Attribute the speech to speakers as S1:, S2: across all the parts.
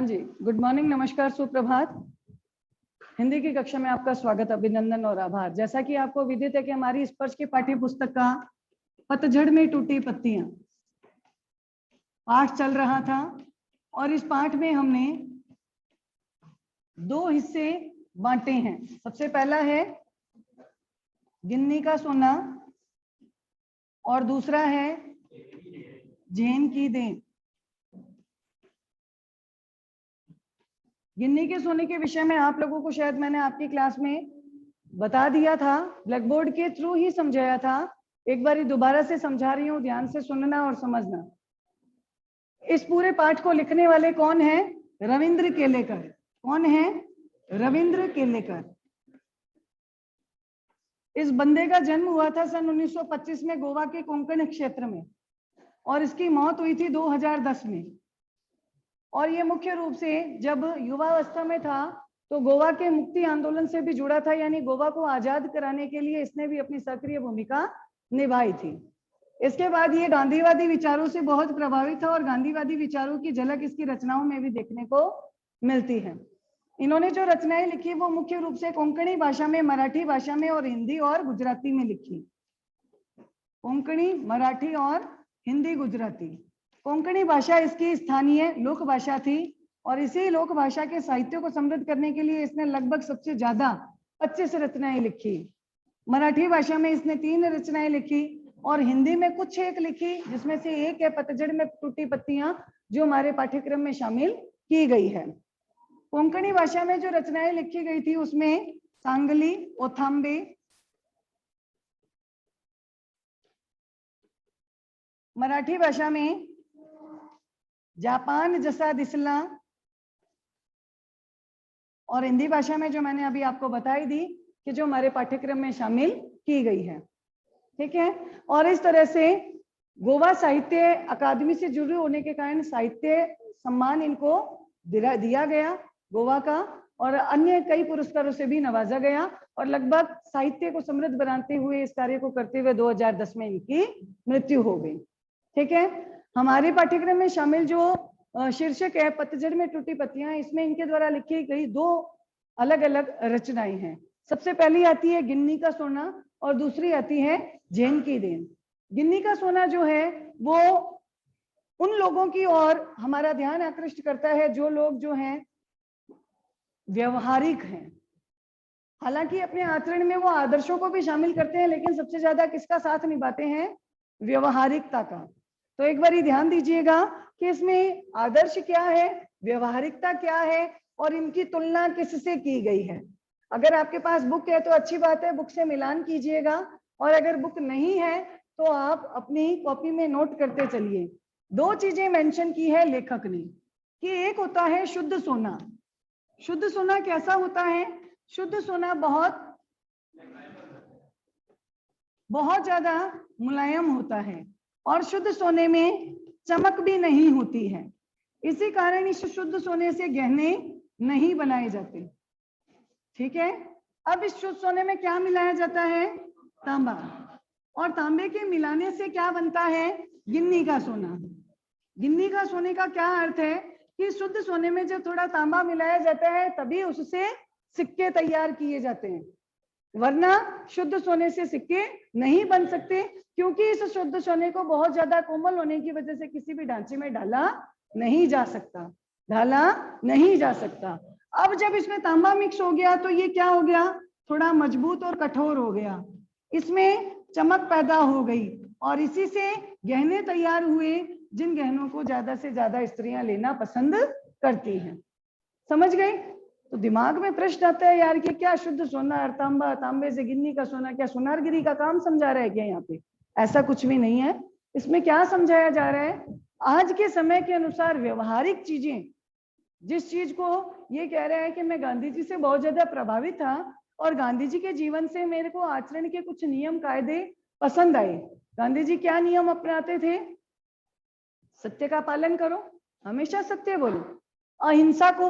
S1: हाँ जी, good morning, नमस्कार, सुप्रभात। हिंदी की कक्षा में आपका स्वागत, अभिनंदन और आभार। जैसा कि आपको विदित है कि हमारी स्पर्श की पाठ्य पुस्तक का पतझड़ में टूटी पत्तियां पाठ चल रहा था और इस पाठ में हमने दो हिस्से बांटे हैं। सबसे पहला है गिन्नी का सोना और दूसरा है झेन की देन। गिन्नी के सोने के विषय में आप लोगों को शायद मैंने आपकी क्लास में बता दिया था, ब्लैक बोर्ड के थ्रू ही समझाया था। एक बार दोबारा से समझा रही हूँ, ध्यान से सुनना और समझना। इस पूरे पाठ को लिखने वाले कौन है? रविंद्र केलेकर। कौन है? रविंद्र केलेकर। इस बंदे का जन्म हुआ था सन 1925 में गोवा के कोंकण क्षेत्र में और इसकी मौत हुई थी 2010 में। और ये मुख्य रूप से जब युवावस्था में था तो गोवा के मुक्ति आंदोलन से भी जुड़ा था, यानी गोवा को आजाद कराने के लिए इसने भी अपनी सक्रिय भूमिका निभाई थी। इसके बाद ये गांधीवादी विचारों से बहुत प्रभावित था और गांधीवादी विचारों की झलक इसकी रचनाओं में भी देखने को मिलती है। इन्होंने जो रचनाएं लिखी वो मुख्य रूप से कोंकणी भाषा में, मराठी भाषा में और हिंदी और गुजराती में लिखी। कोंकणी, मराठी और हिंदी, गुजराती। कोंकणी भाषा इसकी स्थानीय लोक भाषा थी और इसी लोक भाषा के साहित्य को समृद्ध करने के लिए इसने लगभग सबसे ज्यादा 25 रचनाएं लिखी। मराठी भाषा में इसने 3 रचनाएं लिखी और हिंदी में कुछ एक लिखी, जिसमें से एक है पतझड़ में टूटी पत्तियां, जो हमारे पाठ्यक्रम में शामिल की गई है। कोंकणी भाषा में जो रचनाएं लिखी गई थी उसमें सांगली, ओथांबे, मराठी भाषा में जापान जसा दिसला और हिंदी भाषा में जो मैंने अभी आपको बताई दी कि जो हमारे पाठ्यक्रम में शामिल की गई है। ठीक है। और इस तरह से गोवा साहित्य अकादमी से जुड़े होने के कारण साहित्य सम्मान इनको दिया गया गोवा का, और अन्य कई पुरस्कारों से भी नवाजा गया और लगभग साहित्य को समृद्ध बनाते हुए इस कार्य को करते हुए 2010 में इनकी मृत्यु हो गई। ठीक है। हमारे पाठ्यक्रम में शामिल जो शीर्षक है पतझड़ में टूटी पत्तियां, इसमें इनके द्वारा लिखी गई 2 अलग अलग रचनाएं हैं। सबसे पहली आती है गिन्नी का सोना और दूसरी आती है झेन की देन। गिन्नी का सोना जो है वो उन लोगों की ओर हमारा ध्यान आकृष्ट करता है जो लोग जो हैं व्यवहारिक हैं। हालांकि अपने आचरण में वो आदर्शों को भी शामिल करते हैं, लेकिन सबसे ज्यादा किसका साथ निभाते हैं? व्यवहारिकता का। तो एक बार ध्यान दीजिएगा कि इसमें आदर्श क्या है, व्यवहारिकता क्या है और इनकी तुलना किससे की गई है। अगर आपके पास बुक है तो अच्छी बात है, बुक से मिलान कीजिएगा, और अगर बुक नहीं है तो आप अपनी कॉपी में नोट करते चलिए। 2 चीजें मेंशन की है लेखक ने कि एक होता है शुद्ध सोना। शुद्ध सोना कैसा होता है? शुद्ध सोना बहुत ज्यादा मुलायम होता है और शुद्ध सोने में चमक भी नहीं होती है। इसी कारण इस शुद्ध सोने से गहने नहीं बनाए जाते। ठीक है। अब इस शुद्ध सोने में क्या मिलाया जाता है? तांबा। और तांबे के मिलाने से क्या बनता है? गिन्नी का सोना। गिन्नी का सोने का क्या अर्थ है कि शुद्ध सोने में जब थोड़ा तांबा मिलाया जाता है तभी उससे सिक्के तैयार किए जाते हैं, वरना शुद्ध सोने से सिक्के नहीं बन सकते, क्योंकि इस शुद्ध सोने को बहुत ज्यादा कोमल होने की वजह से किसी भी ढांचे में ढाला नहीं जा सकता। अब जब इसमें तांबा मिक्स हो गया तो ये क्या हो गया? थोड़ा मजबूत और कठोर हो गया, इसमें चमक पैदा हो गई और इसी से गहने तैयार हुए, जिन गहनों को ज्यादा से ज्यादा स्त्रियां लेना पसंद करती हैं। समझ गए? तो दिमाग में प्रश्न आता है यार कि क्या शुद्ध सोना और तांबा, तांबे से गिन्नी का सोना, क्या सोनारगिरी का काम समझा रहा है क्या यहाँ पे? ऐसा कुछ भी नहीं है। इसमें क्या समझाया जा रहा है? आज के समय के अनुसार व्यवहारिक चीजें, जिस चीज को ये कह रहा है कि मैं गांधी जी से बहुत ज्यादा प्रभावित था और गांधी जी के जीवन से मेरे को आचरण के कुछ नियम कायदे पसंद आए। गांधी जी क्या नियम अपनाते थे? सत्य का पालन करो, हमेशा सत्य बोलो, अहिंसा को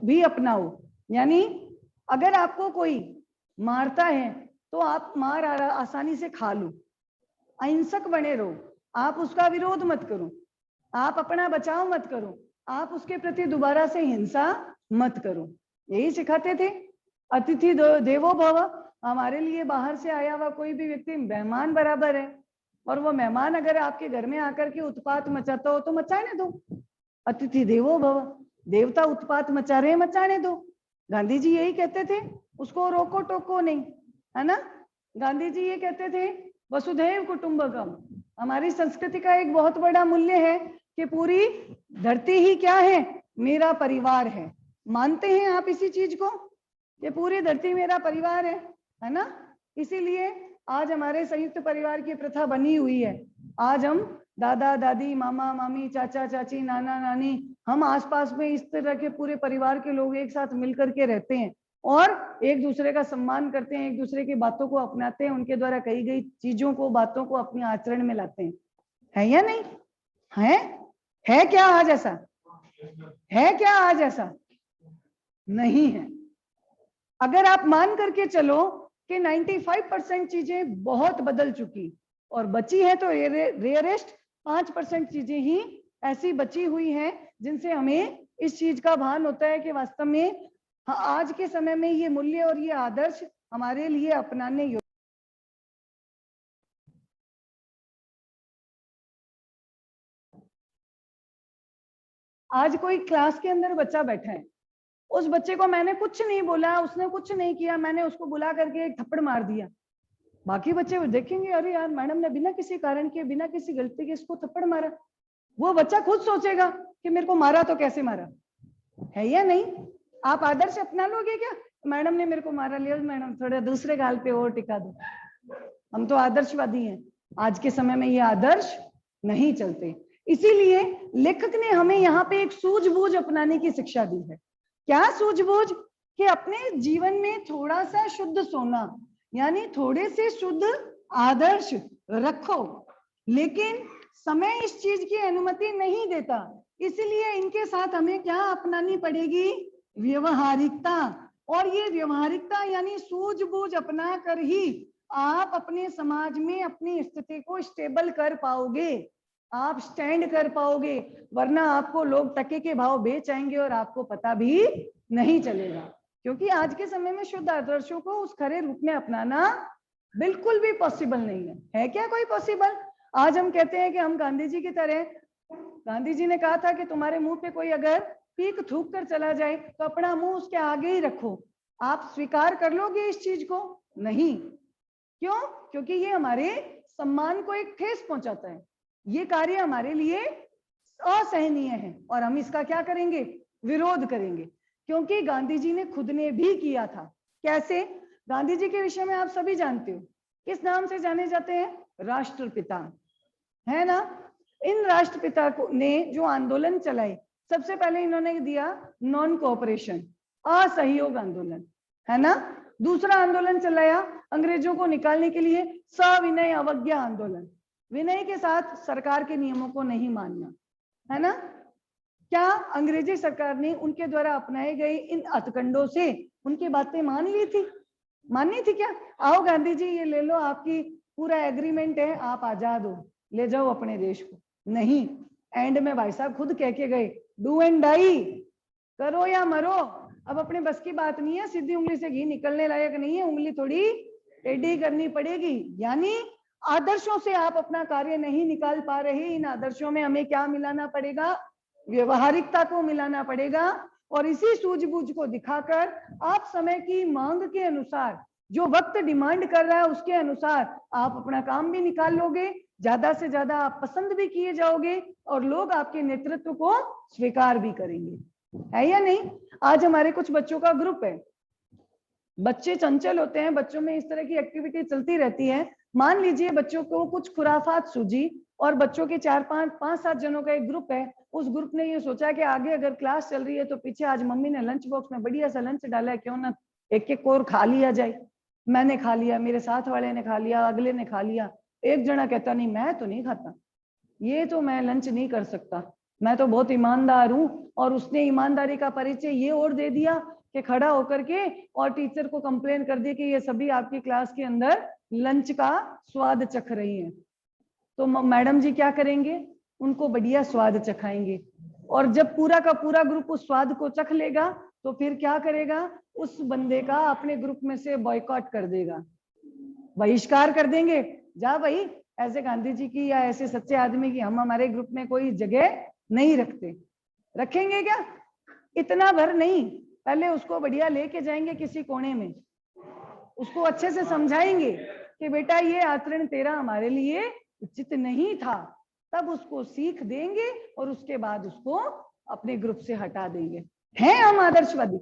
S1: भी अपनाओ। यानी अगर आपको कोई मारता है तो आप मार आसानी से खा लो, अहिंसक बने रहो, आप उसका विरोध मत करो, आप अपना बचाव मत करो, आप उसके प्रति दोबारा से हिंसा मत करो, यही सिखाते थे। अतिथि देवो भव, हमारे लिए बाहर से आया हुआ कोई भी व्यक्ति मेहमान बराबर है, और वो मेहमान अगर आपके घर में आकर के उत्पात मचाता हो तो मचाने दो। अतिथि देवो भव, देवता उत्पात मचा रहे हैं, मचाने दो। गांधी जी यही कहते थे, उसको रोको टोको नहीं, है ना। गांधी जी ये कहते थे वसुधैव कुटुंबकम। हमारी संस्कृति का एक बहुत बड़ा मूल्य है कि पूरी धरती ही क्या है, मेरा परिवार है। मानते हैं आप इसी चीज को कि पूरी धरती मेरा परिवार है ना। इसीलिए आज हमारे संयुक्त परिवार की प्रथा बनी हुई है। आज हम दादा दादी, मामा मामी, चाचा चाची, नाना नानी, हम आसपास में इस तरह के पूरे परिवार के लोग एक साथ मिलकर के रहते हैं और एक दूसरे का सम्मान करते हैं, एक दूसरे की बातों को अपनाते हैं, उनके द्वारा कही गई चीजों को, बातों को अपने आचरण में लाते हैं। है या नहीं है क्या आज ऐसा? है क्या आज ऐसा? नहीं है। अगर आप मान करके चलो कि 95% चीजें बहुत बदल चुकी और बची है तो रेयरेस्ट 5% चीजें ही ऐसी बची हुई हैं जिनसे हमें इस चीज का भान होता है कि वास्तव में आज के समय में ये मूल्य और ये आदर्श हमारे लिए अपनाने योग्य। आज कोई क्लास के अंदर बच्चा बैठा है, उस बच्चे को मैंने कुछ नहीं बोला, उसने कुछ नहीं किया, मैंने उसको बुला करके एक थप्पड़ मार दिया। बाकी बच्चे देखेंगे अरे यार मैडम ने बिना किसी कारण के, बिना किसी गलती के इसको थप्पड़ मारा। वो बच्चा खुद सोचेगा कि मेरे को मारा तो कैसे मारा, है या नहीं? आप आदर्श अपना लोगे क्या? मैडम ने मेरे को मारा, लिया मैडम थोड़ा दूसरे गाल पे और टिका दो। हम तो आदर्शवादी हैं। आज के समय में ये आदर्श नहीं चलते। इसीलिए लेखक ने हमें यहाँ पे एक सूझबूझ अपनाने की शिक्षा दी है। क्या सूझबूझ? कि अपने जीवन में थोड़ा सा शुद्ध सोना, यानी थोड़े से शुद्ध आदर्श रखो, लेकिन समय इस चीज की अनुमति नहीं देता। इसलिए इनके साथ हमें क्या अपनानी पड़ेगी? व्यवहारिकता। और ये व्यवहारिकता यानी सूझबूझ अपना कर ही आप अपने समाज में अपनी स्थिति को स्टेबल कर पाओगे, आप स्टैंड कर पाओगे, वरना आपको लोग टके के भाव बेच आएंगे और आपको पता भी नहीं चलेगा। क्योंकि आज के समय में शुद्ध आदर्शों को उस खरे रूप में अपनाना बिल्कुल भी पॉसिबल नहीं है क्या कोई पॉसिबल? आज हम कहते हैं कि हम गांधी जी की तरह, गांधी जी ने कहा था कि तुम्हारे मुंह पे कोई अगर पीक थूक कर चला जाए तो अपना मुंह उसके आगे ही रखो। आप स्वीकार कर लोगे इस चीज को? नहीं। क्यों? क्योंकि ये हमारे सम्मान को एक ठेस पहुंचाता है, ये कार्य हमारे लिए असहनीय है और हम इसका क्या करेंगे? विरोध करेंगे। क्योंकि गांधी जी ने खुद ने भी किया था। कैसे? गांधी जी के विषय में आप सभी जानते हो, किस नाम से जाने जाते हैं? राष्ट्रपिता, है ना। इन राष्ट्रपिता को ने जो आंदोलन चलाए, सबसे पहले इन्होंने दिया नॉन कोऑपरेशन, असहयोग आंदोलन, है ना। दूसरा आंदोलन चलाया अंग्रेजों को निकालने के लिए सविनय अवज्ञा आंदोलन, विनय के साथ सरकार के नियमों को नहीं मानना, है ना। क्या अंग्रेजी सरकार ने उनके द्वारा अपनाए गए इन हथकंडों से उनकी बातें मान ली थी? माननी थी क्या? आओ गांधी जी ये ले लो, आपकी पूरा एग्रीमेंट है, आप आजाद हो, ले जाओ अपने देश को। नहीं, एंड में भाई साहब खुद कह के गए, डू एंड डाई, करो या मरो। अब अपने बस की बात नहीं है, सीधी उंगली से घी निकलने लायक नहीं है, उंगली थोड़ी टेढ़ी करनी पड़ेगी। यानी आदर्शों से आप अपना कार्य नहीं निकाल पा रहे, इन आदर्शों में हमें क्या मिलाना पड़ेगा? व्यवहारिकता को मिलाना पड़ेगा। और इसी सूझबूझ को दिखाकर आप समय की मांग के अनुसार, जो वक्त डिमांड कर रहा है उसके अनुसार आप अपना काम भी निकाल लोगे, ज्यादा से ज्यादा आप पसंद भी किए जाओगे और लोग आपके नेतृत्व को स्वीकार भी करेंगे, है या नहीं। आज हमारे कुछ बच्चों का ग्रुप है, बच्चे चंचल होते हैं, बच्चों में इस तरह की एक्टिविटी चलती रहती है। मान लीजिए बच्चों को कुछ खुराफात सूझी और बच्चों के 4-5-7 जनों का एक ग्रुप है, उस ग्रुप ने ये सोचा कि आगे अगर क्लास चल रही है तो पीछे आज मम्मी ने लंच बॉक्स में बढ़िया सा लंच डाला है, क्यों ना एक एक और खा लिया जाए। मैंने खा लिया, मेरे साथ वाले ने खा लिया, अगले ने खा लिया। एक जना कहता नहीं मैं तो नहीं खाता, ये तो मैं लंच नहीं कर सकता, मैं तो बहुत ईमानदार हूँ। और उसने ईमानदारी का परिचय ये और दे दिया कि खड़ा होकर के और टीचर को कंप्लेन कर दिया कि ये सभी आपकी क्लास के अंदर लंच का स्वाद चख रही हैं। तो मैडम जी क्या करेंगे? उनको बढ़िया स्वाद चखाएंगे और जब पूरा का पूरा ग्रुप उस स्वाद को चख लेगा तो फिर क्या करेगा, उस बंदे का अपने ग्रुप में से बॉयकॉट कर देगा, बहिष्कार कर देंगे। जा भाई, ऐसे गांधी जी की या ऐसे सच्चे आदमी की हम हमारे ग्रुप में कोई जगह नहीं रखते। रखेंगे क्या? इतना भर नहीं, पहले उसको बढ़िया लेके जाएंगे किसी कोने में, उसको अच्छे से समझाएंगे कि बेटा ये आचरण तेरा हमारे लिए उचित नहीं था, तब उसको सीख देंगे और उसके बाद उसको अपने ग्रुप से हटा देंगे। हैं हम आदर्शवादी?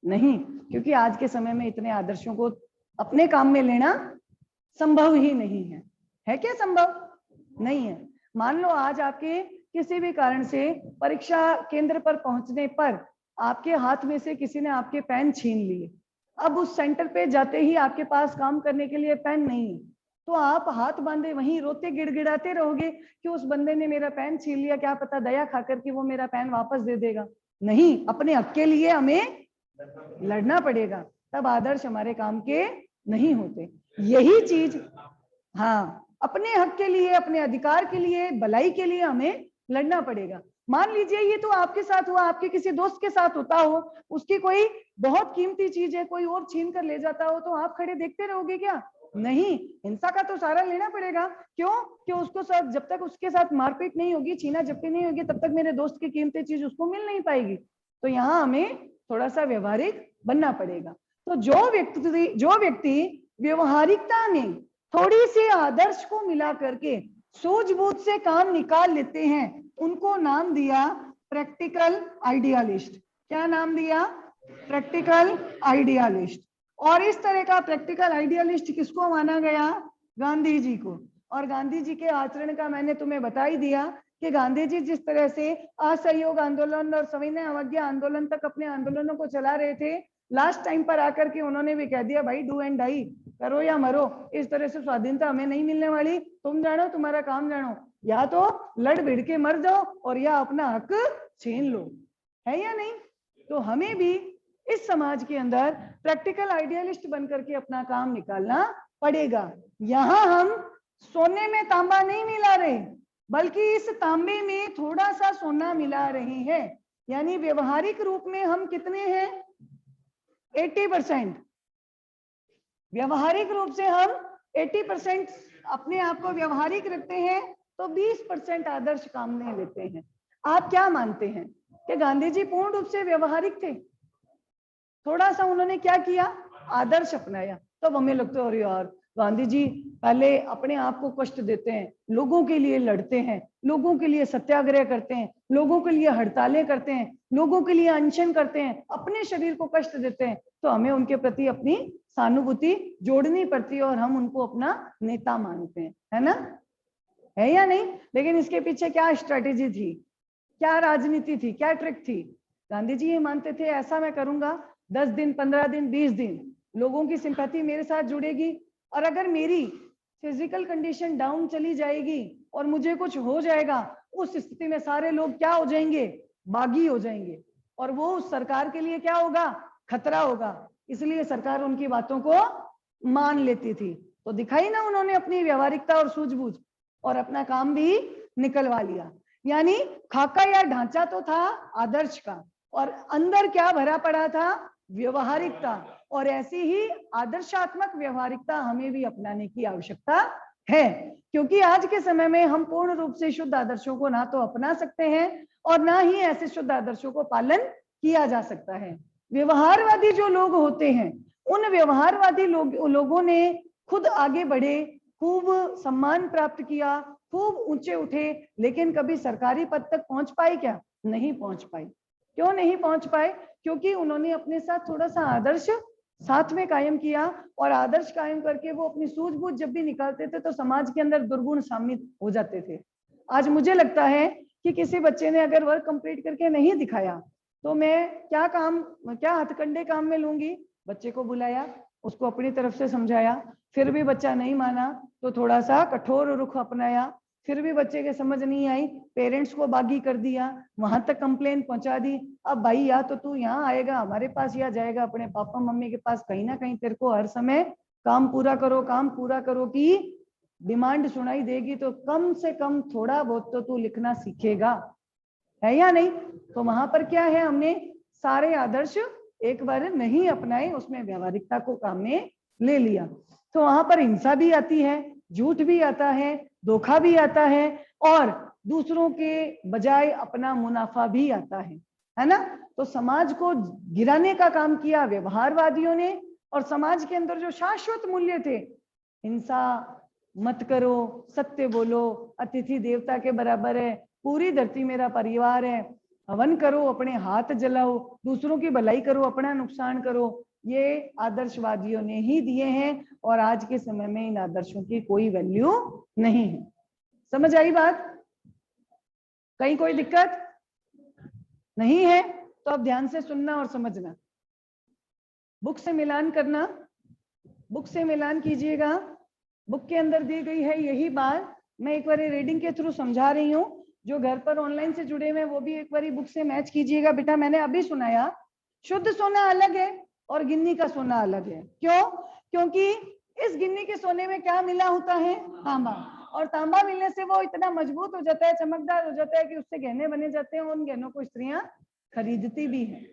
S1: नहीं, क्योंकि आज के समय में इतने आदर्शों को अपने काम में लेना संभव ही नहीं है। है क्या संभव? नहीं है। मान लो आज आपके किसी भी कारण से परीक्षा केंद्र पर पहुंचने पर आपके हाथ में से किसी ने आपके पेन छीन लिए, अब उस सेंटर पे जाते ही आपके पास काम करने के लिए पेन नहीं है, तो आप हाथ बांधे वहीं रोते गिड़गिड़ाते रहोगे कि उस बंदे ने मेरा पेन छीन लिया, क्या पता दया खाकर के वो मेरा पेन वापस दे देगा। नहीं, अपने हक के लिए हमें लड़ना पड़ेगा, तब आदर्श हमारे काम के नहीं होते। यही चीज, हाँ, अपने हक के लिए, अपने अधिकार के लिए, भलाई के लिए हमें लड़ना पड़ेगा। मान लीजिए ये तो आपके साथ हुआ, आपके किसी दोस्त के साथ होता हो, उसकी कोई बहुत कीमती चीज है कोई और छीन कर ले जाता हो, तो आप खड़े देखते रहोगे क्या? नहीं, हिंसा का तो सहारा लेना पड़ेगा। क्यों? कि उसको सब, जब तक उसके साथ मारपीट नहीं होगी, छीना झपटी नहीं होगी, तब तक मेरे दोस्त की कीमती चीज उसको मिल नहीं पाएगी। तो यहाँ हमें थोड़ा सा व्यवहारिक बनना पड़ेगा। तो जो व्यक्ति व्यवहारिकता में थोड़ी सी आदर्श को मिला करके सूझबूझ से काम निकाल लेते हैं, उनको नाम दिया प्रैक्टिकल आइडियलिस्ट। क्या नाम दिया? Practical idealist. और इस तरह का प्रैक्टिकल आइडियलिस्ट किसको माना गया? गांधी जी को। और गांधी जी के आचरण का मैंने तुम्हें बता ही दिया कि गांधी जी जिस तरह से असहयोग आंदोलन और सविनय अवज्ञा आंदोलन तक अपने आंदोलनों को चला रहे थे, लास्ट टाइम पर आकर के उन्होंने भी कह दिया भाई डू एंड डाई, करो या मरो, इस तरह से स्वाधीनता हमें नहीं मिलने वाली, तुम जानो तुम्हारा काम जानो, या तो लड़ भिड़ के मर जाओ और या अपना हक छीन लो। है या नहीं? तो हमें भी इस समाज के अंदर प्रैक्टिकल आइडियलिस्ट बनकर के अपना काम निकालना पड़ेगा। यहाँ हम सोने में तांबा नहीं मिला रहे, बल्कि इस तांबे में थोड़ा सा सोना मिला रहे हैं। यानी व्यवहारिक रूप में हम कितने हैं? 80%। व्यवहारिक रूप से हम 80% अपने आप को व्यवहारिक रखते हैं, तो 20% आदर्श काम में लेते हैं। आप क्या मानते हैं कि गांधी जी पूर्ण रूप से व्यवहारिक थे? थोड़ा सा उन्होंने क्या किया? आदर्श अपनाया। तो हमें लगता है अरे यार, गांधी जी पहले अपने आप को कष्ट देते हैं, लोगों के लिए लड़ते हैं, लोगों के लिए सत्याग्रह करते हैं, लोगों के लिए हड़तालें करते हैं, लोगों के लिए अनशन करते हैं, अपने शरीर को कष्ट देते हैं, तो हमें उनके प्रति अपनी सहानुभूति जोड़नी पड़ती है और हम उनको अपना नेता मानते हैं, है ना? है या नहीं? लेकिन इसके पीछे क्या स्ट्रेटेजी थी, क्या राजनीति थी, क्या ट्रिक थी? गांधी जी ये मानते थे ऐसा मैं करूंगा, 10 दिन, 15 दिन, 20 दिन लोगों की सिंपैथी मेरे साथ जुड़ेगी, और अगर मेरी फिजिकल कंडीशन डाउन चली जाएगी और मुझे कुछ हो जाएगा, उस स्थिति में सारे लोग क्या हो जाएंगे? बागी हो जाएंगे, और वो उस सरकार के लिए क्या होगा? खतरा होगा। इसलिए सरकार उनकी बातों को मान लेती थी। तो दिखाई ना उन्होंने अपनी व्यवहारिकता और सूझबूझ, और अपना काम भी निकलवा लिया। यानी खाका या ढांचा तो था आदर्श का, और अंदर क्या भरा पड़ा था? व्यवहारिकता। और ऐसी ही आदर्शात्मक व्यवहारिकता हमें भी अपनाने की आवश्यकता है, क्योंकि आज के समय में हम पूर्ण रूप से शुद्ध आदर्शों को ना तो अपना सकते हैं और ना ही ऐसे शुद्ध आदर्शों को पालन किया जा सकता है। व्यवहारवादी जो लोग होते हैं, उन व्यवहारवादी लोगों ने खुद आगे बढ़े, खूब सम्मान प्राप्त किया, खूब ऊंचे उठे, लेकिन कभी सरकारी पद तक पहुंच पाए क्या? नहीं पहुंच पाए। क्यों नहीं पहुंच पाए? क्योंकि उन्होंने अपने साथ थोड़ा सा आदर्श साथ में कायम किया, और आदर्श कायम करके वो अपनी सूझबूझ जब भी निकालते थे तो समाज के अंदर दुर्गुण शामिल हो जाते थे। आज मुझे लगता है कि किसी बच्चे ने अगर वर्क कंप्लीट करके नहीं दिखाया तो मैं क्या हथकंडे काम में लूंगी? बच्चे को बुलाया, उसको अपनी तरफ से समझाया, फिर भी बच्चा नहीं माना तो थोड़ा सा कठोर रुख अपनाया, फिर भी बच्चे के समझ नहीं आई, पेरेंट्स को बागी कर दिया, वहां तक कंप्लेन पहुंचा दी। अब भाई या तो तू यहाँ आएगा हमारे पास, या जाएगा अपने पापा मम्मी के पास, कहीं ना कहीं तेरे को हर समय काम पूरा करो की डिमांड सुनाई देगी, तो कम से कम थोड़ा बहुत तो तू लिखना सीखेगा। है या नहीं? तो वहां पर क्या है, हमने सारे आदर्श एक बार नहीं अपनाए, उसमें व्यवहारिकता को काम में ले लिया। तो वहां पर हिंसा भी आती है, झूठ भी आता है, धोखा भी आता है, और दूसरों के बजाय अपना मुनाफा भी आता है ना? तो समाज को गिराने का काम किया व्यवहारवादियों ने, और समाज के अंदर जो शाश्वत मूल्य थे, हिंसा मत करो, सत्य बोलो, अतिथि देवता के बराबर है, पूरी धरती मेरा परिवार है, हवन करो, अपने हाथ जलाओ, दूसरों की भलाई करो, अपना नुकसान करो, ये आदर्शवादियों ने ही दिए हैं। और आज के समय में इन आदर्शों की कोई वैल्यू नहीं है। समझ आई बात? कहीं कोई दिक्कत नहीं है? तो अब ध्यान से सुनना और समझना, बुक से मिलान करना, बुक से मिलान कीजिएगा। बुक के अंदर दी गई है यही बात, मैं एक बार रीडिंग के थ्रू समझा रही हूँ। जो घर पर ऑनलाइन से जुड़े हुए वो भी एक बार बुक से मैच कीजिएगा। बेटा मैंने अभी सुनाया, शुद्ध सोना अलग है और गिन्नी का सोना अलग है। क्यों? क्योंकि इस गिन्नी के सोने में क्या मिला होता है? तांबा। और तांबा मिलने से वो इतना मजबूत हो जाता है, चमकदार हो जाता है कि उससे गहने बने जाते हैं, उन गहनों को स्त्रियां खरीदती भी हैं।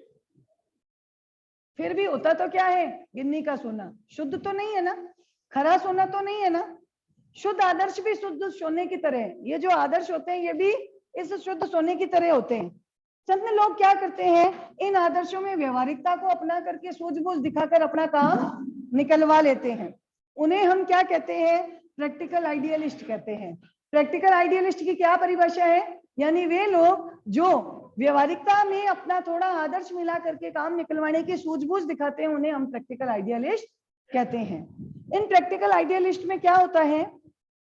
S1: फिर भी होता तो क्या है? गिन्नी का सोना शुद्ध तो नहीं है ना, खरा सोना तो नहीं है ना। शुद्ध आदर्श भी शुद्ध सोने की तरह है। ये जो आदर्श होते हैं ये भी इस शुद्ध सोने की तरह होते हैं। चंद लोग क्या करते हैं, इन आदर्शों में व्यवहारिकता को अपना करके सूझबूझ दिखाकर अपना काम निकलवा लेते हैं। उन्हें हम क्या कहते हैं? प्रैक्टिकल आइडियलिस्ट कहते हैं। प्रैक्टिकल आइडियलिस्ट की क्या परिभाषा है? यानी वे लोग जो व्यवहारिकता में अपना थोड़ा आदर्श मिला करके काम निकलवाने की सूझबूझ दिखाते हैं, उन्हें हम प्रैक्टिकल आइडियलिस्ट कहते हैं। इन प्रैक्टिकल आइडियलिस्ट में क्या होता है,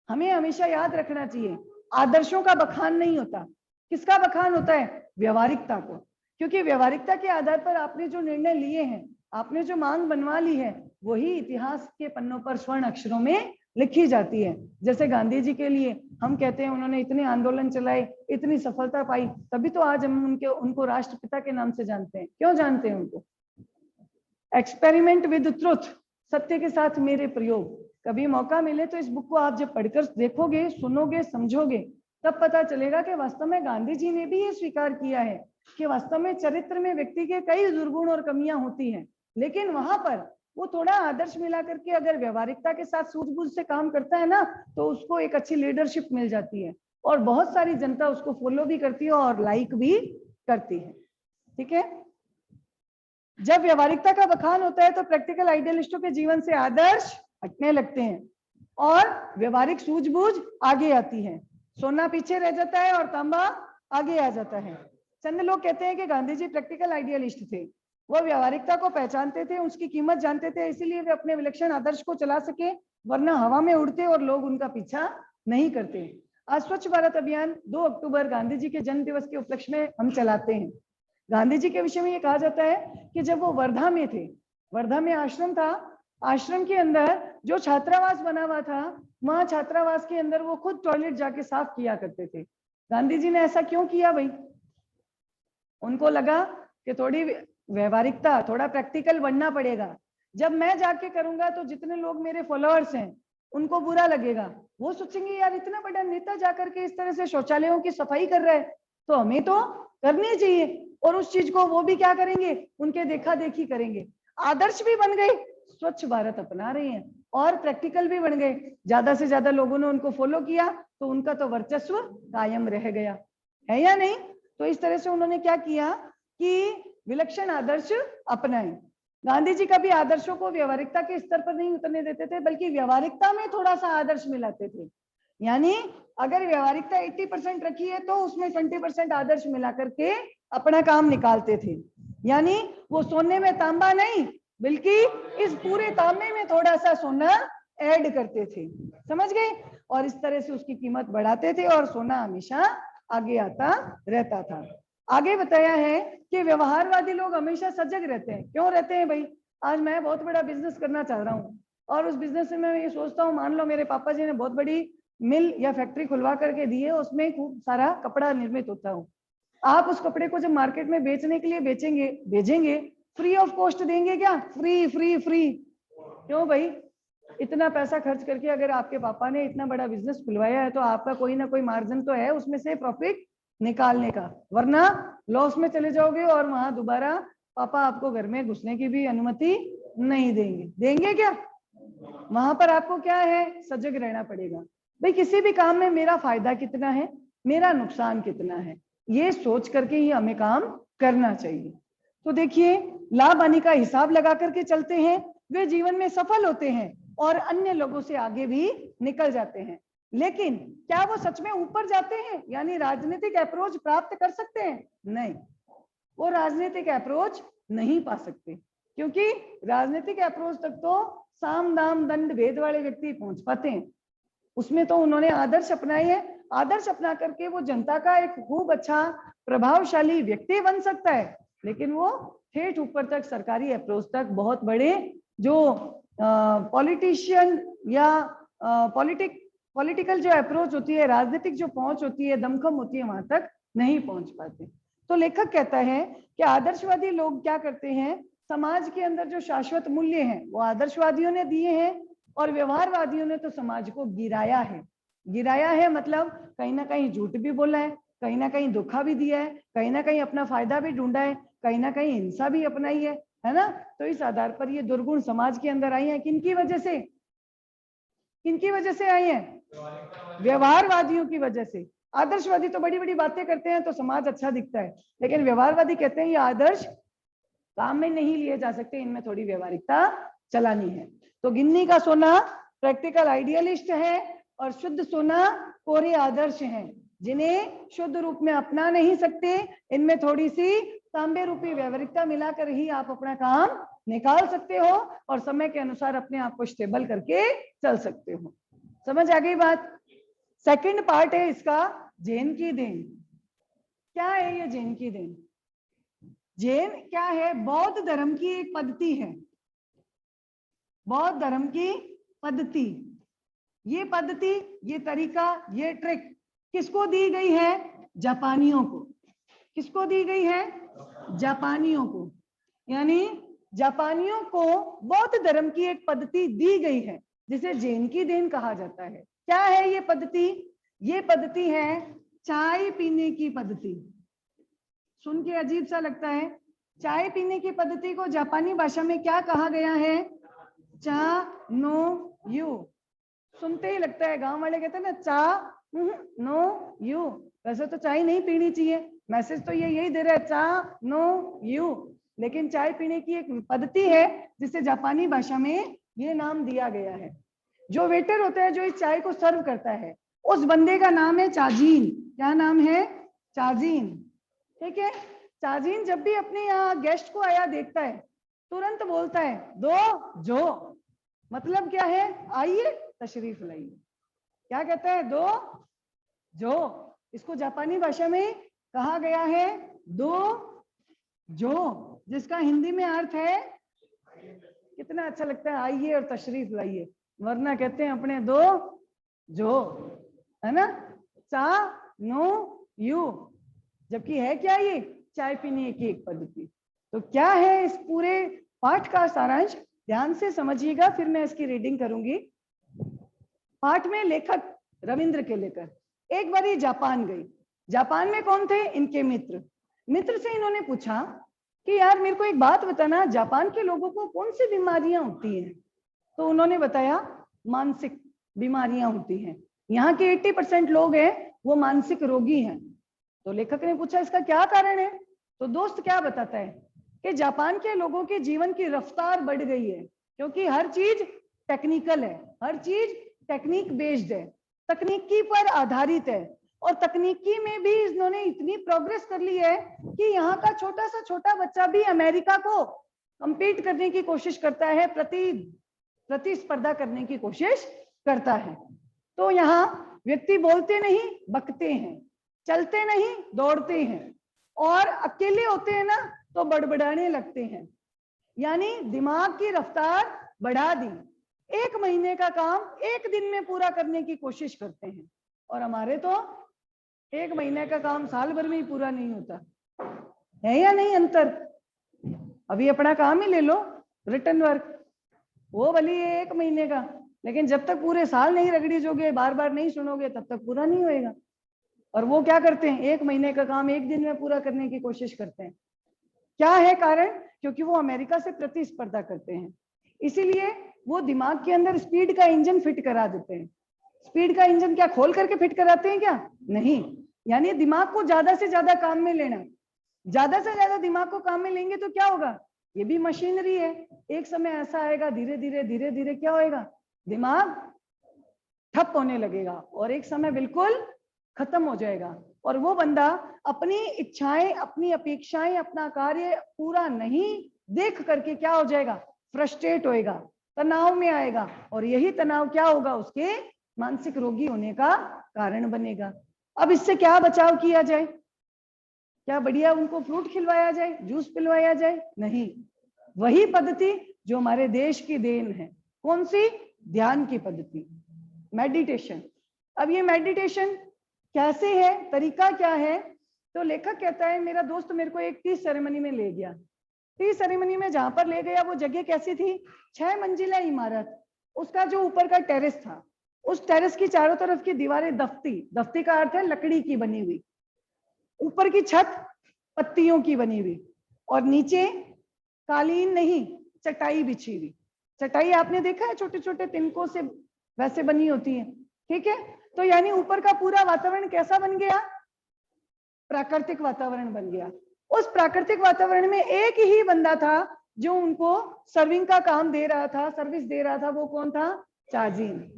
S1: हमें हमेशा याद रखना चाहिए, आदर्शों का बखान नहीं होता। किसका बखान होता है? व्यवहारिकता को। क्योंकि व्यवहारिकता के आधार पर आपने जो निर्णय लिए हैं, आपने जो मांग बनवा ली है, वही इतिहास के पन्नों पर स्वर्ण अक्षरों में लिखी जाती है। जैसे गांधी जी के लिए हम कहते हैं उन्होंने इतने आंदोलन चलाए, इतनी सफलता पाई, तभी तो आज हम उनको राष्ट्रपिता के नाम से जानते हैं। क्यों जानते हैं उनको? एक्सपेरिमेंट विद ट्रुथ, सत्य के साथ मेरे प्रयोग। कभी मौका मिले तो इस बुक को आप जब पढ़कर देखोगे, सुनोगे, समझोगे, तब पता चलेगा कि वास्तव में गांधी जी ने भी ये स्वीकार किया है कि वास्तव में चरित्र में व्यक्ति के कई दुर्गुण और कमियां होती हैं, लेकिन वहां पर वो थोड़ा आदर्श मिला करके अगर व्यवहारिकता के साथ सूझबूझ से काम करता है ना, तो उसको एक अच्छी लीडरशिप मिल जाती है और बहुत सारी जनता उसको फॉलो भी करती है और लाइक भी करती है। ठीक है? जब व्यवहारिकता का बखान होता है तो प्रैक्टिकल आइडियलिस्टों के जीवन से आदर्श हटने लगते हैं और व्यवहारिक सूझबूझ आगे आती है। सोना पीछे रह जाता है और तांबा आगे आ जाता है। चंद लोग कहते हैं कि गांधी जी प्रैक्टिकल आइडियलिस्ट थे, वो व्यवहारिकता को पहचानते थे, उसकी कीमत जानते थे, इसीलिए वे अपने विलक्षण आदर्श को चला सके, वरना हवा में उड़ते और लोग उनका पीछा नहीं करते। आज स्वच्छ भारत अभियान 2 अक्टूबर गांधी जी के जन्म दिवस के उपलक्ष्य में हम चलाते हैं। गांधी जी के विषय में ये कहा जाता है कि जब वो वर्धा में थे, वर्धा में आश्रम था, आश्रम के अंदर जो छात्रावास बना हुआ था, वहां छात्रावास के अंदर वो खुद टॉयलेट जाके साफ किया करते थे। गांधी जी ने ऐसा क्यों किया भाई? उनको लगा कि थोड़ी व्यवहारिकता, थोड़ा प्रैक्टिकल बनना पड़ेगा। जब मैं जाके करूंगा तो जितने लोग मेरे फॉलोअर्स हैं उनको बुरा लगेगा, वो सोचेंगे यार इतना बड़ा नेता जाकर के इस तरह से शौचालयों की सफाई कर रहा है, तो हमें तो करनी चाहिए। और उस चीज को वो भी क्या करेंगे, उनके देखा देखी करेंगे। आदर्श भी बन गए, स्वच्छ भारत अपना रहे हैं और प्रैक्टिकल भी बन गए। ज्यादा से ज्यादा लोगों ने उनको फॉलो किया तो उनका तो वर्चस्व कायम रह गया, है या नहीं? तो इस तरह से उन्होंने क्या किया कि विलक्षण आदर्श अपनाए। गांधी जी कभी आदर्शों को व्यवहारिकता के स्तर पर नहीं उतरने देते थे, बल्कि व्यवहारिकता में थोड़ा सा आदर्श मिलाते थे। यानी अगर व्यवहारिकता 80% रखी है तो उसमें 20% आदर्श मिला करके अपना काम निकालते थे। यानी वो सोने में तांबा नहीं, बल्कि इस पूरे तांबे में थोड़ा सा सोना ऐड करते थे। समझ गए? और इस तरह से उसकी कीमत बढ़ाते थे और सोना हमेशा आगे आता रहता था। आगे बताया है कि व्यवहारवादी लोग हमेशा सजग रहते हैं। क्यों रहते हैं भाई? आज मैं बहुत बड़ा बिजनेस करना चाह रहा हूँ और उस बिजनेस में मैं ये सोचता हूँ, मान लो मेरे पापा जी ने बहुत बड़ी मिल या फैक्ट्री खुलवा करके दी है, उसमें खूब सारा कपड़ा निर्मित होता हो। आप उस कपड़े को जब मार्केट में बेचने के लिए भेजेंगे, फ्री ऑफ कॉस्ट देंगे क्या? Free free free. क्यों भाई? इतना पैसा खर्च करके अगर आपके पापा ने इतना बड़ा बिजनेस खुलवाया है तो आपका कोई ना कोई मार्जिन तो है उसमें से प्रॉफिट निकालने का, वरना लॉस में चले जाओगे और वहां दोबारा पापा आपको घर में घुसने की भी अनुमति नहीं देंगे। देंगे क्या? वहां पर आपको क्या है, सजग रहना पड़ेगा। भाई किसी भी काम में मेरा फायदा कितना है, मेरा नुकसान कितना है, ये सोच करके ही हमें काम करना चाहिए। तो देखिए, लाभ हानि का हिसाब लगा करके चलते हैं, वे जीवन में सफल होते हैं और अन्य लोगों से आगे भी निकल जाते हैं। लेकिन क्या वो सच में ऊपर जाते हैं, यानी राजनीतिक अप्रोच प्राप्त कर सकते हैं? नहीं, वो राजनीतिक अप्रोच नहीं पा सकते, क्योंकि राजनीतिक अप्रोच तक तो साम दाम दंड भेद वाले व्यक्ति पहुंच पाते हैं। उसमें तो उन्होंने आदर्श अपनाए हैं, आदर्श अपना करके वो जनता का एक खूब अच्छा प्रभावशाली व्यक्ति बन सकता है, लेकिन वो ठेठ ऊपर तक सरकारी अप्रोच तक बहुत बड़े जो पॉलिटिशियन या पॉलिटिकल जो अप्रोच होती है, राजनीतिक जो पहुंच होती है, दमखम होती है, वहां तक नहीं पहुंच पाते। तो लेखक कहता है कि आदर्शवादी लोग क्या करते हैं, समाज के अंदर जो शाश्वत मूल्य हैं वो आदर्शवादियों ने दिए हैं, और व्यवहारवादियों ने तो समाज को गिराया है। गिराया है मतलब कहीं ना कहीं झूठ भी बोला है, कहीं ना कहीं धोखा भी दिया है, कहीं ना कहीं अपना फायदा भी ढूंढा है, कहीं ना कहीं हिंसा भी अपनाई है ना। तो इस आधार पर ये दुर्गुण समाज के अंदर आई है। किनकी वजह से, किनकी वजह से आई है? व्यवहारवादियों की वजह से। आदर्शवादी तो बड़ी बड़ी बातें करते हैं तो समाज अच्छा दिखता है, लेकिन व्यवहारवादी कहते हैं ये आदर्श काम में नहीं लिए जा सकते, इनमें थोड़ी व्यवहारिकता चलानी है। तो गिन्नी का सोना प्रैक्टिकल आइडियलिस्ट है और शुद्ध सोना कोरे आदर्श हैं, जिन्हें शुद्ध रूप में अपना नहीं सकते। इनमें थोड़ी सी तांबे रूपी व्यवहारिकता मिलाकर ही आप अपना काम निकाल सकते हो और समय के अनुसार अपने आप को स्टेबल करके चल सकते हो। समझ आ गई बात? सेकंड पार्ट है इसका, जैन की देन। क्या है ये जैन की देन? जैन क्या है? बौद्ध धर्म की एक पद्धति है, बौद्ध धर्म की पद्धति। ये पद्धति, ये तरीका, ये ट्रिक किसको दी गई है? जापानियों को। किसको दी गई है? जापानियों को। यानी जापानियों को बौद्ध धर्म की एक पद्धति दी गई है जिसे जैन की देन कहा जाता है। क्या है ये पद्धति? ये पद्धति है चाय पीने की पद्धति। सुन के अजीब सा लगता है, चाय पीने की पद्धति को जापानी भाषा में क्या कहा गया है? चा नो यू। सुनते ही लगता है, गांव वाले कहते हैं ना चा नो यू। वैसे तो चाय नहीं पीनी चाहिए, मैसेज तो ये यही दे रहा है चा नो यू, लेकिन चाय पीने की एक पद्धति है जिसे जापानी भाषा में ये नाम दिया गया है। जो वेटर होता है जो इस चाय को सर्व करता है, उस बंदे का नाम है चाजीन। क्या नाम है? चाजीन। ठीक है। चाजीन जब भी अपने यहाँ गेस्ट को आया देखता है, तुरंत बोलता है दो जो। मतलब क्या है? आइए तशरीफ लाइए। क्या कहता है? दो जो। इसको जापानी भाषा में कहा गया है दो जो, जिसका हिंदी में अर्थ है, कितना अच्छा लगता है, आइए और तशरीफ लाइए। वरना कहते हैं अपने दो जो, है ना, चा नो यू, जबकि है क्या? ये चाय पीने की एक पद्धति। तो क्या है इस पूरे पाठ का सारांश? ध्यान से समझिएगा, फिर मैं इसकी रीडिंग करूंगी। पाठ में लेखक रविंद्र के लेकर एक बार जापान गई। जापान में कौन थे? इनके मित्र। मित्र से इन्होंने पूछा कि यार मेरे को एक बात बताना, जापान के लोगों को कौन सी बीमारियां होती हैं? तो उन्होंने बताया मानसिक बीमारियां होती हैं। यहाँ के 80% लोग हैं वो मानसिक रोगी हैं। तो लेखक ने पूछा इसका क्या कारण है? तो दोस्त क्या बताता है कि जापान के लोगों के जीवन की रफ्तार बढ़ गई है, क्योंकि हर चीज टेक्निकल है, हर चीज टेक्निक बेस्ड है, तकनीकी पर आधारित है। और तकनीकी में भी इन्होंने इतनी प्रोग्रेस कर ली है कि यहाँ का छोटा सा छोटा बच्चा भी अमेरिका को कंपीट करने की कोशिश करता है, प्रतिस्पर्धा करने की कोशिश करता है। तो यहाँ व्यक्ति बोलते नहीं बकते हैं, चलते नहीं दौड़ते हैं, और अकेले होते हैं ना तो बड़बड़ाने लगते हैं। यानी दिमाग की रफ्तार बढ़ा दी, 1 महीने का काम 1 दिन में पूरा करने की कोशिश करते हैं। और हमारे तो 1 महीने का काम साल भर में ही पूरा नहीं होता है, या नहीं अंतर? अभी अपना काम ही ले लो, रिटर्न वर्क, वो भले 1 महीने का, लेकिन जब तक पूरे साल नहीं रगड़ी जोगे, बार बार नहीं सुनोगे, तब तक पूरा नहीं होएगा। और वो क्या करते हैं, 1 महीने का काम 1 दिन में पूरा करने की कोशिश करते हैं। क्या है कारण? क्योंकि वो अमेरिका से प्रतिस्पर्धा करते हैं, इसीलिए वो दिमाग के अंदर स्पीड का इंजन फिट करा देते हैं। स्पीड का इंजन क्या खोल करके फिट कराते हैं क्या? नहीं, यानी दिमाग को ज्यादा से ज्यादा काम में लेना। ज्यादा से ज्यादा दिमाग को काम में लेंगे तो क्या होगा, ये भी मशीनरी है, एक समय ऐसा आएगा धीरे धीरे क्या होएगा, दिमाग ठप होने लगेगा और एक समय बिल्कुल खत्म हो जाएगा। और वो बंदा अपनी इच्छाएं, अपनी अपेक्षाएं, अपना कार्य पूरा नहीं देख करके क्या हो जाएगा, फ्रस्ट्रेट होएगा, तनाव में आएगा, और यही तनाव क्या होगा, उसके मानसिक रोगी होने का कारण बनेगा। अब इससे क्या बचाव किया जाए? क्या बढ़िया उनको फ्रूट खिलवाया जाए, जूस पिलवाया जाए? नहीं, वही पद्धति जो हमारे देश की देन है। कौन सी? ध्यान की पद्धति, मेडिटेशन। अब ये मेडिटेशन कैसे है, तरीका क्या है? तो लेखक कहता है, मेरा दोस्त मेरे को एक टी सेरेमनी में ले गया। टी सेरेमनी में जहां पर ले गया वो जगह कैसी थी, 6 मंजिला इमारत, उसका जो ऊपर का टेरेस था, उस टेरेस की चारों तरफ की दीवारें दफ्ती, दफ्ती का अर्थ है लकड़ी की बनी हुई, ऊपर की छत पत्तियों की बनी हुई, और नीचे कालीन नहीं, चटाई बिछी हुई। चटाई आपने देखा है, छोटे छोटे तिनकों से वैसे बनी होती है, ठीक है। तो यानी ऊपर का पूरा वातावरण कैसा बन गया, प्राकृतिक वातावरण बन गया। उस प्राकृतिक वातावरण में एक ही बंदा था जो उनको सर्विंग का काम दे रहा था, सर्विस दे रहा था। वो कौन था? चाजीन।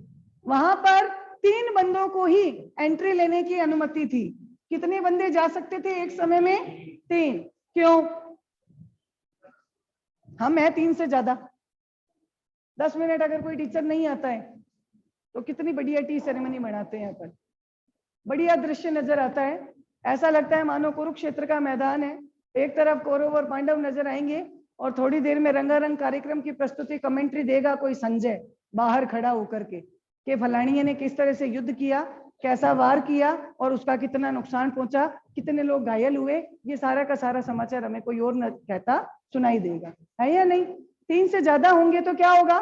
S1: वहां पर 3 बंदों को ही एंट्री लेने की अनुमति थी। कितने बंदे जा सकते थे एक समय में? 3। क्यों? हम है 3 से ज्यादा। 10 मिनट अगर कोई टीचर नहीं आता है तो कितनी बढ़िया टी सेरेमनी मनाते हैं। पर बढ़िया दृश्य नजर आता है, ऐसा लगता है मानो कुरुक्षेत्र का मैदान है। एक तरफ कौरव और पांडव नजर आएंगे और थोड़ी देर में रंगारंग कार्यक्रम की प्रस्तुति, कमेंट्री देगा कोई संजय बाहर खड़ा होकर के फलानिया ने किस तरह से युद्ध किया, कैसा वार किया और उसका कितना नुकसान पहुंचा, कितने लोग घायल हुए। ये सारा का सारा समाचार हमें कोई और न कहता सुनाई देगा, है या नहीं? 3 से ज्यादा होंगे तो क्या होगा,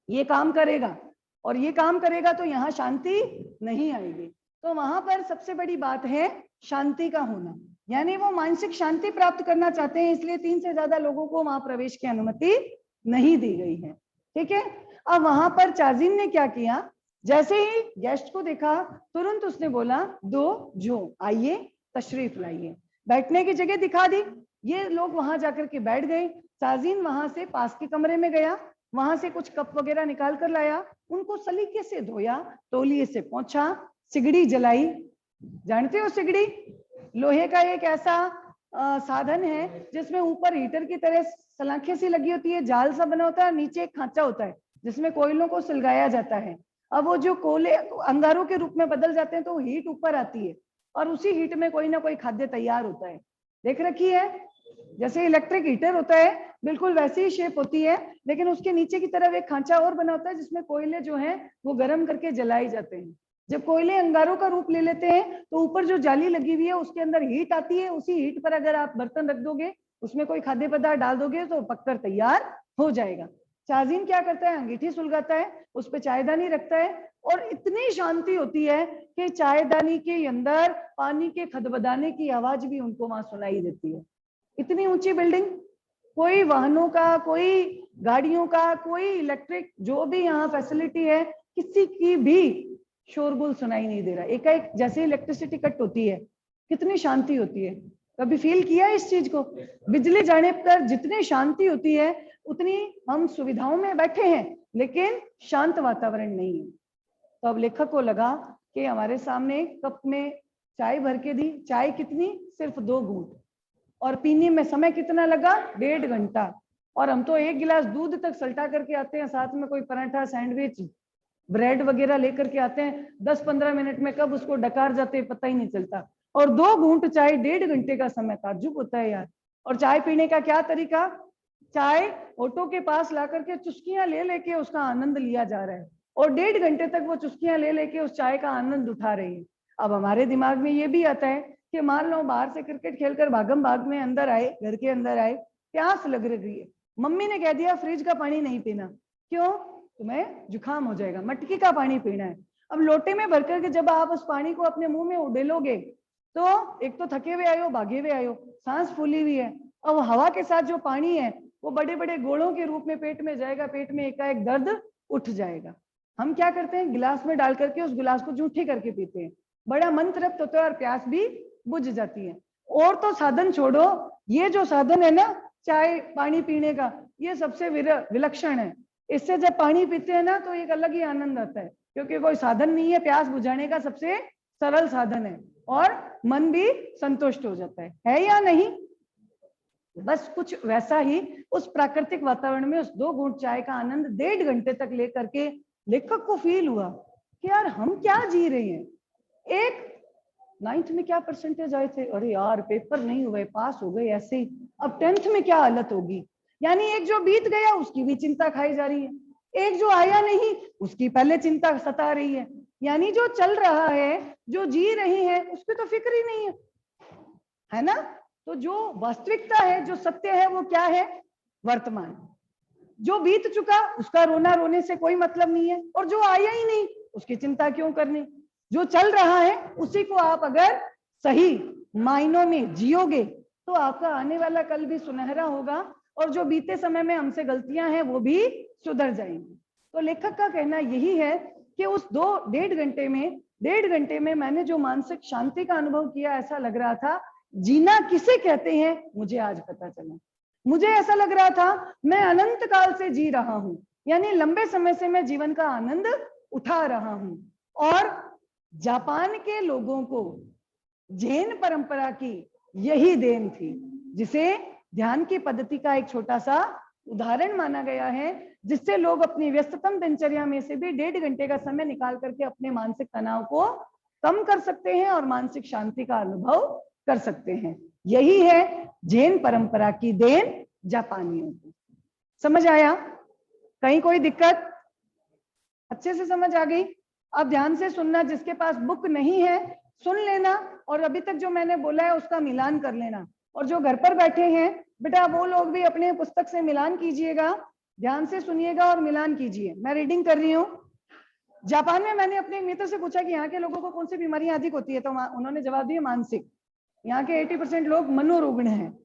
S1: ये काम करेगा, और ये काम करेगा तो यहाँ शांति नहीं आएगी। तो वहां पर सबसे बड़ी बात है शांति का होना, यानी वो मानसिक शांति प्राप्त करना चाहते हैं, इसलिए 3 से ज्यादा लोगों को वहां प्रवेश की अनुमति नहीं दी गई है, ठीक है। अब वहां पर चाजिन ने क्या किया, जैसे ही गेस्ट को देखा तुरंत उसने बोला, 2 जो आइए तशरीफ लाइए, बैठने की जगह दिखा दी। ये लोग वहां जाकर के बैठ गए। चाजिन वहां से पास के कमरे में गया, वहां से कुछ कप वगैरह निकाल कर लाया, उनको सलीके से धोया, तौलिए से पोंछा, सिगड़ी जलाई। जानते हो सिगड़ी? लोहे का एक ऐसा साधन है जिसमें ऊपर हीटर की तरह सलाखें सी लगी होती है, जाल सा बना होता है, नीचे एक खांचा होता है जिसमें कोयलों को सुलगाया जाता है। अब वो जो कोयले अंगारों के रूप में बदल जाते हैं तो हीट ऊपर आती है और उसी हीट में कोई ना कोई खाद्य तैयार होता है। देख रखी है? जैसे इलेक्ट्रिक हीटर होता है बिल्कुल वैसी ही शेप होती है, लेकिन उसके नीचे की तरफ एक खांचा और बना होता है जिसमें कोयले जो हैं वो गर्म करके जलाए जाते हैं। जब कोयले अंगारों का रूप ले लेते हैं तो ऊपर जो जाली लगी हुई है उसके अंदर हीट आती है, उसी हीट पर अगर आप बर्तन रख दोगे, उसमें कोई खाद्य पदार्थ डाल दोगे तो पककर तैयार हो जाएगा। चाजीन क्या करता है, अंगीठी सुलगाता है, उस पर चायदानी रखता है और इतनी शांति होती है कि चायदानी के अंदर पानी के खदबदाने की आवाज भी उनको वहां सुनाई देती है। इतनी ऊंची बिल्डिंग, कोई वाहनों का, कोई गाड़ियों का, कोई इलेक्ट्रिक जो भी यहाँ फैसिलिटी है, किसी की भी शोरगुल सुनाई नहीं दे रहा। एकाएक जैसे इलेक्ट्रिसिटी कट होती है कितनी शांति होती है। कभी फील किया इस चीज को? बिजली जाने पर जितनी शांति होती है उतनी हम सुविधाओं में बैठे हैं लेकिन शांत वातावरण नहीं है। तो अब लेखक को लगा कि हमारे सामने कप में चाय भर के दी, चाय कितनी, सिर्फ 2 घूंट, और पीने में समय कितना लगा, 1.5 घंटा, और हम तो 1 गिलास दूध तक सल्टा करके आते हैं, साथ में कोई पराठा, सैंडविच, ब्रेड वगैरह लेकर के आते हैं। 10-15 मिनट में कब उसको डकार जाते हैं पता ही नहीं चलता, और 2 घूंट चाय 1.5 घंटे का समय, ताज्जुब होता है यार। और चाय पीने का क्या तरीका, चाय ऑटो के पास ला करके चुस्कियां ले लेके उसका आनंद लिया जा रहा है, और 1.5 घंटे तक वो चुस्कियां ले लेके उस चाय का आनंद उठा रही है। अब हमारे दिमाग में ये भी आता है कि मान लो बाहर से क्रिकेट खेलकर भागम भाग में अंदर आए, घर के अंदर आए, प्यास लग रही है, मम्मी ने कह दिया फ्रिज का पानी नहीं पीना, क्यों, तुम्हें जुकाम हो जाएगा, मटकी का पानी पीना है। अब लोटे में भर करके जब आप उस पानी को अपने मुंह में उड़ेलोगे तो एक तो थके हुए आयो, भागे हुए आयो, सांस फूली हुई है, अब हवा के साथ जो पानी है वो बड़े बड़े गोलों के रूप में पेट में जाएगा, पेट में एकाएक दर्द उठ जाएगा। हम क्या करते हैं, गिलास में डाल करके उस गिलास को जूठी करके पीते हैं, बड़ा मन तृप्त होता है और प्यास भी बुझ जाती है। और तो साधन छोड़ो, ये जो साधन है ना चाय पानी पीने का, ये सबसे विलक्षण है। इससे जब पानी पीते हैं ना तो एक अलग ही आनंद आता है, क्योंकि कोई साधन नहीं है, प्यास बुझाने का सबसे सरल साधन है और मन भी संतुष्ट हो जाता है या नहीं? बस कुछ वैसा ही उस प्राकृतिक वातावरण में उस 2 घूंट चाय का आनंद 1.5 घंटे तक लेकर के लेखक को फील हुआ कि यार हम क्या जी रहे हैं। एक 9th में क्या परसेंटेज आए थे, अरे यार पेपर नहीं हुए, पास हो गए ऐसे ही, अब 10th में क्या हालत होगी। यानी एक जो बीत गया उसकी भी चिंता खाई जा रही है, एक जो आया नहीं उसकी पहले चिंता सता रही है। यानी जो चल रहा है, जो जी रही है, उसकी तो फिक्र ही नहीं है ना। तो जो वास्तविकता है, जो सत्य है, वो क्या है, वर्तमान। जो बीत चुका उसका रोना रोने से कोई मतलब नहीं है, और जो आया ही नहीं उसकी चिंता क्यों करनी। जो चल रहा है उसी को आप अगर सही मायनों में जियोगे तो आपका आने वाला कल भी सुनहरा होगा, और जो बीते समय में हमसे गलतियां हैं वो भी सुधर जाएंगी। तो लेखक का कहना यही है कि उस 1.5 घंटे में मैंने जो मानसिक शांति का अनुभव किया, ऐसा लग रहा था जीना किसे कहते हैं मुझे आज पता चला। मुझे ऐसा लग रहा था मैं अनंत काल से जी रहा हूं, यानी लंबे समय से मैं जीवन का आनंद उठा रहा हूं। और जापान के लोगों को जैन परंपरा की यही देन थी, जिसे ध्यान की पद्धति का एक छोटा सा उदाहरण माना गया है, जिससे लोग अपनी व्यस्ततम दिनचर्या में से भी 1.5 घंटे का समय निकाल करके अपने मानसिक तनाव को कम कर सकते हैं और मानसिक शांति का अनुभव कर सकते हैं। यही है जैन परंपरा की देन जापानियों को। समझ आया? कहीं कोई दिक्कत? अच्छे से समझ आ गई? अब ध्यान से सुनना, जिसके पास बुक नहीं है सुन लेना, और अभी तक जो मैंने बोला है उसका मिलान कर लेना। और जो घर पर बैठे हैं बेटा, वो लोग भी अपने पुस्तक से मिलान कीजिएगा, ध्यान से सुनिएगा और मिलान कीजिए। मैं रीडिंग कर रही हूँ। जापान में मैंने अपने एक मित्र से पूछा कि यहाँ के लोगों को कौन सी बीमारियां अधिक होती है, तो उन्होंने जवाब दिया मानसिक। यहाँ के 80% लोग मनोरुग्ण हैं।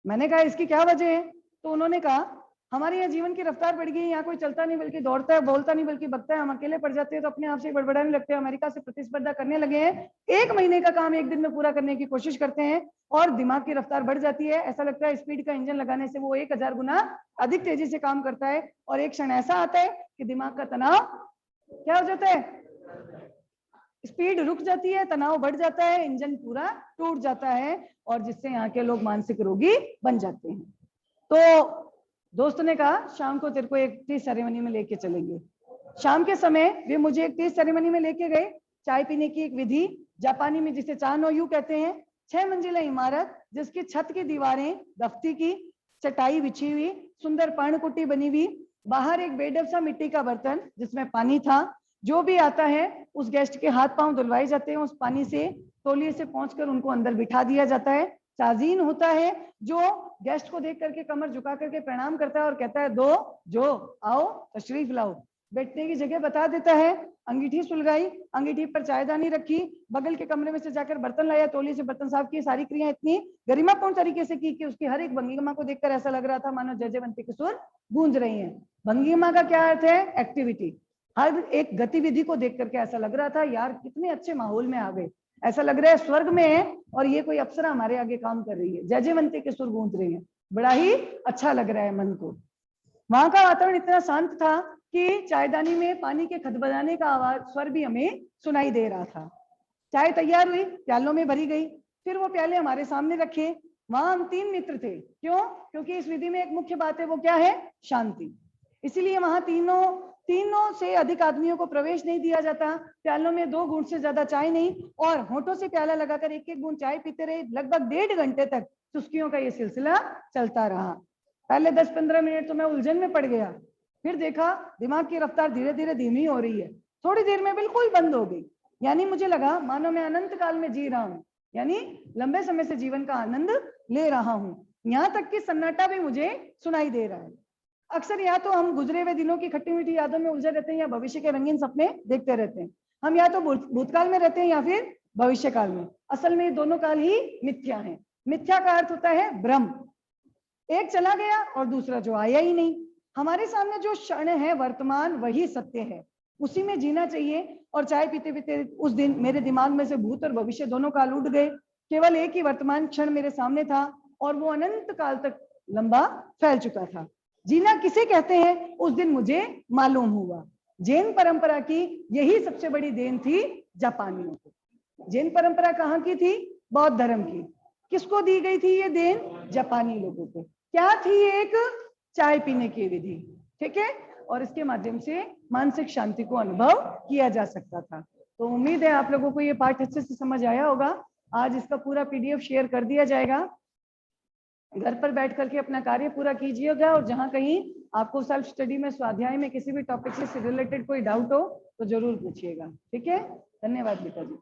S1: मैंने कहा इसकी क्या वजह है? तो उन्होंने कहा हमारे यहाँ जीवन की रफ्तार बढ़ गई, यहाँ कोई चलता नहीं बल्कि दौड़ता है, बोलता नहीं बल्कि बकता है, हम अकेले पड़ जाते हैं तो अपने आप से बड़बड़ाने लगते हैं, अमेरिका से प्रतिस्पर्धा करने लगे हैं, 1 महीने का काम 1 दिन में पूरा करने की कोशिश करते हैं और दिमाग की रफ्तार बढ़ जाती है। ऐसा लगता है स्पीड का इंजन लगाने से वो 1000 गुना अधिक तेजी से काम करता है, और एक क्षण ऐसा आता है कि दिमाग का तनाव क्या हो जाता है, स्पीड रुक जाती है, तनाव बढ़ जाता है, इंजन पूरा टूट जाता है, और जिससे यहाँ के लोग मानसिक रोगी बन जाते हैं। तो दोस्त ने कहा शाम को तेरे को एक टी सेरेमनी में लेके चलेंगे। शाम के समय वे मुझे एक टी सेरेमनी में लेके गए। चाय पीने की एक विधि, जापानी में जिसे चा नो यू कहते हैं, 6 मंजिला इमारत जिसकी छत की दीवारें दफ्ती की, चटाई बिछी हुई, सुंदर पर्णकुटी बनी हुई, बाहर एक बेडब सा मिट्टी का बर्तन जिसमें पानी था। जो भी आता है उस गेस्ट के हाथ पांव धुलवाए जाते हैं, उस पानी से तौलिए से पहुंचकर उनको अंदर बिठा दिया जाता है। ताजीन होता है जो गेस्ट को देख करके कमर झुका करके प्रणाम करता है और कहता है दो जो आओ तशरीफ लाओ। बैठने की जगह बता देता है, अंगीठी सुलगाई, अंगीठी पर चायदानी रखी, बगल के कमरे में से जाकर बर्तन लाया, तौलिए से बर्तन साफ किए। सारी क्रिया इतनी गरिमापूर्ण तरीके से की कि उसकी हर एक भंगिमा को देखकर ऐसा लग रहा था मानो जयजयवंती के सुर गूंज रही हैं। भंगिमा का क्या अर्थ है? एक्टिविटी। हर एक गतिविधि को देख करके ऐसा लग रहा था यार कितने अच्छे माहौल में आ गए, ऐसा लग रहा है स्वर्ग में है और ये कोई अप्सरा हमारे आगे काम कर रही है, जयजयवंती के सुर गूंज रहे हैं, बड़ा ही अच्छा लग रहा है मन को। वहां का वातावरण इतना शांत था कि चायदानी में पानी के खदबदाने का आवाज स्वर भी हमें सुनाई दे रहा था। चाय तैयार हुई, प्यालों में भरी गई, फिर वो प्याले हमारे सामने रखे। वहां हम 3 मित्र थे। क्यों? क्योंकि इस विधि में एक मुख्य बात है, वो क्या है? शांति। इसीलिए वहां तीनों से अधिक आदमियों को प्रवेश नहीं दिया जाता। प्यालों में 2 घूंट से ज्यादा चाय नहीं, और होठों से प्याला लगाकर एक एक घूंट चाय पीते रहे। लगभग 1.5 घंटे तक चुस्कियों का ये सिलसिला चलता रहा। पहले 10-15 मिनट तो मैं उलझन में पड़ गया, फिर देखा दिमाग की रफ्तार धीरे धीरे धीमी हो रही है, थोड़ी देर में बिल्कुल बंद हो गई। यानी मुझे लगा मानो मैं अनंत काल में जी रहा हूँ, यानी लंबे समय से जीवन का आनंद ले रहा हूँ। यहाँ तक कि सन्नाटा भी मुझे सुनाई दे रहा है। अक्सर या तो हम गुजरे हुए दिनों की खट्टी मीठी यादों में उलझे रहते हैं या भविष्य के रंगीन सपने देखते रहते हैं। हम या तो भूतकाल में रहते हैं या फिर भविष्य काल में। असल में ये दोनों काल ही मिथ्या हैं। मिथ्या का अर्थ होता है भ्रम, एक चला गया और दूसरा जो आया ही नहीं। हमारे सामने जो क्षण है वर्तमान वही सत्य है, उसी में जीना चाहिए। और चाय पीते पीते उस दिन मेरे दिमाग में से भूत और भविष्य दोनों काल उठ गए, केवल एक ही वर्तमान क्षण मेरे सामने था और वो अनंत काल तक लंबा फैल चुका था। जीना किसे कहते हैं उस दिन मुझे मालूम हुआ। जैन परंपरा की यही सबसे बड़ी देन थी जापानियों को। जैन परंपरा कहाँ की थी? बौद्ध धर्म की। किसको दी गई थी ये देन? जापानी लोगों को। क्या थी? एक चाय पीने की विधि, ठीक है, और इसके माध्यम से मानसिक शांति को अनुभव किया जा सकता था। तो उम्मीद है आप लोगों को ये पाठ अच्छे से समझ आया होगा। आज इसका पूरा पीडीएफ शेयर कर दिया जाएगा, घर पर बैठ करके अपना कार्य पूरा कीजिएगा। और जहां कहीं आपको सेल्फ स्टडी में, स्वाध्याय में किसी भी टॉपिक से रिलेटेड कोई डाउट हो तो जरूर पूछिएगा, ठीक है। धन्यवाद बेटा जी।